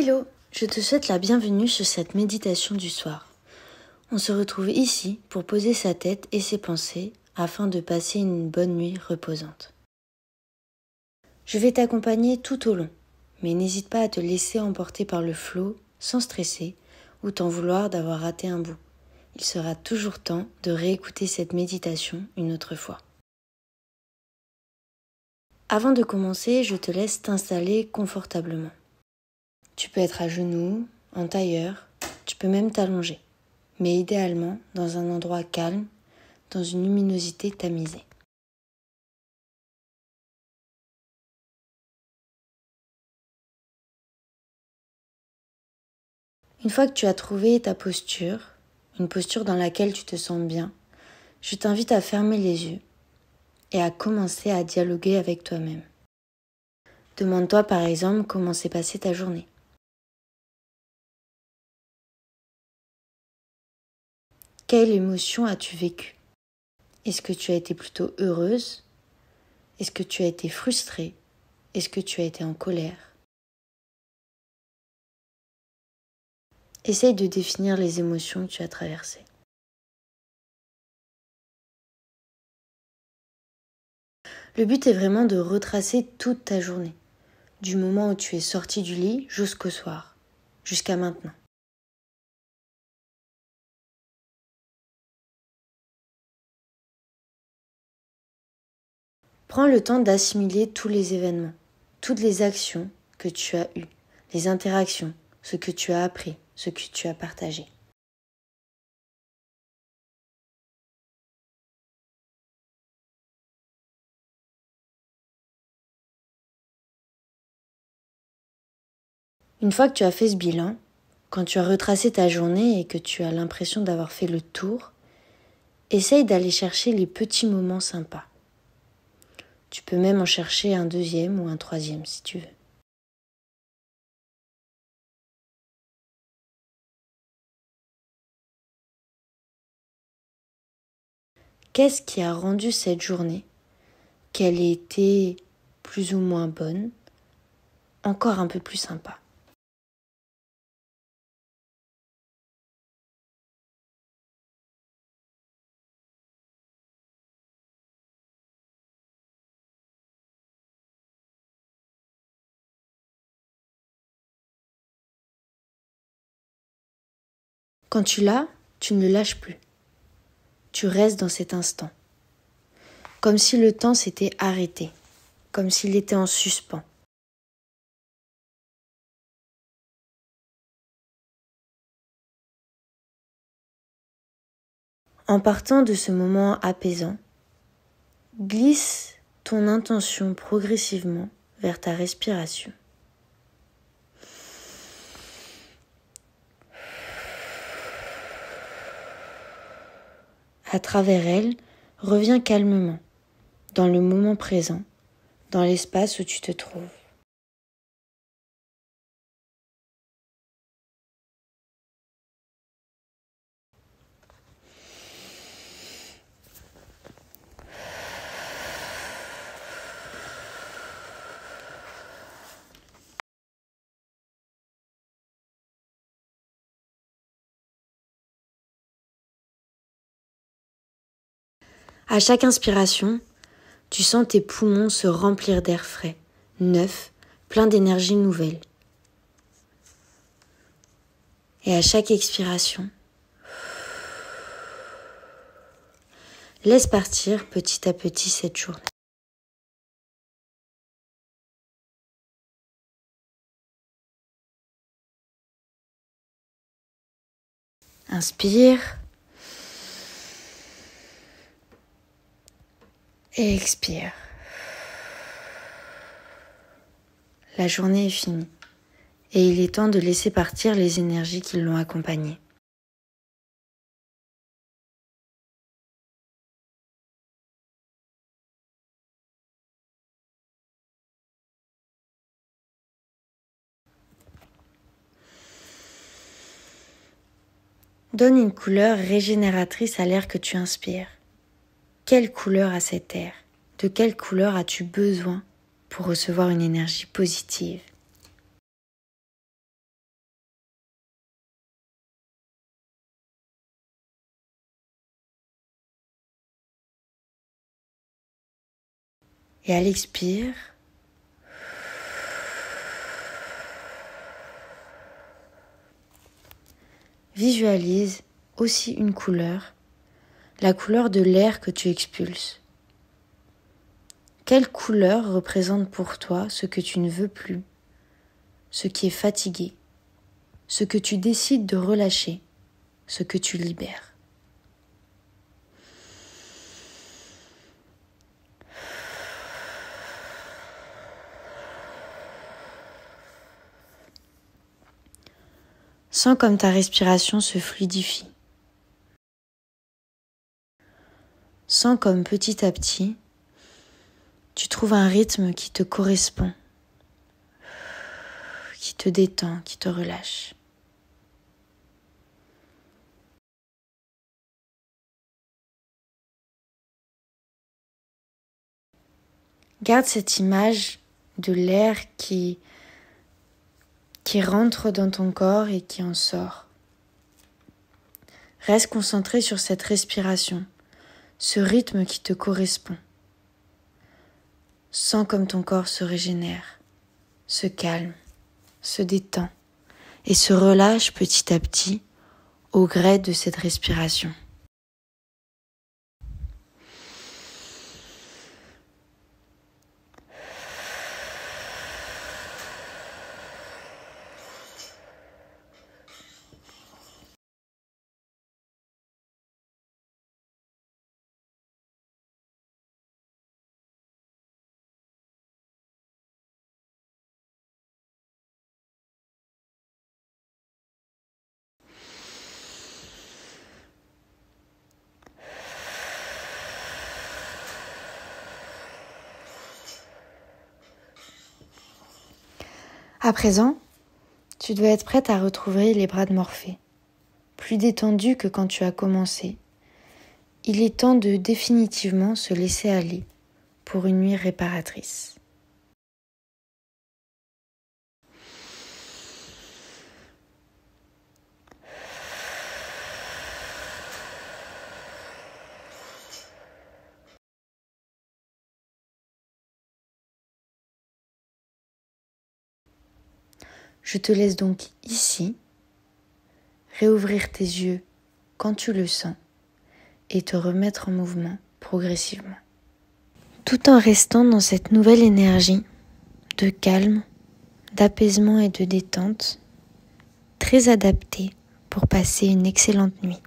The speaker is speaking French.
Hello, je te souhaite la bienvenue sur cette méditation du soir. On se retrouve ici pour poser sa tête et ses pensées afin de passer une bonne nuit reposante. Je vais t'accompagner tout au long, mais n'hésite pas à te laisser emporter par le flot sans stresser ou t'en vouloir d'avoir raté un bout. Il sera toujours temps de réécouter cette méditation une autre fois. Avant de commencer, je te laisse t'installer confortablement. Tu peux être à genoux, en tailleur, tu peux même t'allonger, mais idéalement dans un endroit calme, dans une luminosité tamisée. Une fois que tu as trouvé ta posture, une posture dans laquelle tu te sens bien, je t'invite à fermer les yeux et à commencer à dialoguer avec toi-même. Demande-toi par exemple comment s'est passée ta journée. Quelle émotion as-tu vécue? Est-ce que tu as été plutôt heureuse? Est-ce que tu as été frustrée? Est-ce que tu as été en colère? Essaye de définir les émotions que tu as traversées. Le but est vraiment de retracer toute ta journée, du moment où tu es sorti du lit jusqu'au soir, jusqu'à maintenant. Prends le temps d'assimiler tous les événements, toutes les actions que tu as eues, les interactions, ce que tu as appris, ce que tu as partagé. Une fois que tu as fait ce bilan, quand tu as retracé ta journée et que tu as l'impression d'avoir fait le tour, essaye d'aller chercher les petits moments sympas. Tu peux même en chercher un deuxième ou un troisième si tu veux. Qu'est-ce qui a rendu cette journée, qu'elle ait été plus ou moins bonne, encore un peu plus sympa? Quand tu l'as, tu ne le lâches plus. Tu restes dans cet instant. Comme si le temps s'était arrêté. Comme s'il était en suspens. En partant de ce moment apaisant, glisse ton intention progressivement vers ta respiration. À travers elle, reviens calmement, dans le moment présent, dans l'espace où tu te trouves. À chaque inspiration, tu sens tes poumons se remplir d'air frais, neuf, plein d'énergie nouvelle. Et à chaque expiration, laisse partir petit à petit cette journée. Inspire et expire. La journée est finie et il est temps de laisser partir les énergies qui l'ont accompagnée. Donne une couleur régénératrice à l'air que tu inspires. Quelle couleur a cet air? De quelle couleur as-tu besoin pour recevoir une énergie positive? Et à l'expire, visualise aussi une couleur, la couleur de l'air que tu expulses. Quelle couleur représente pour toi ce que tu ne veux plus, ce qui est fatigué, ce que tu décides de relâcher, ce que tu libères? Sens comme ta respiration se fluidifie. Sens comme petit à petit, tu trouves un rythme qui te correspond, qui te détend, qui te relâche. Garde cette image de l'air qui rentre dans ton corps et qui en sort. Reste concentré sur cette respiration, ce rythme qui te correspond. Sens comme ton corps se régénère, se calme, se détend et se relâche petit à petit au gré de cette respiration. À présent, tu dois être prête à retrouver les bras de Morphée, plus détendu que quand tu as commencé. Il est temps de définitivement se laisser aller pour une nuit réparatrice. Je te laisse donc ici réouvrir tes yeux quand tu le sens et te remettre en mouvement progressivement. Tout en restant dans cette nouvelle énergie de calme, d'apaisement et de détente, très adaptée pour passer une excellente nuit.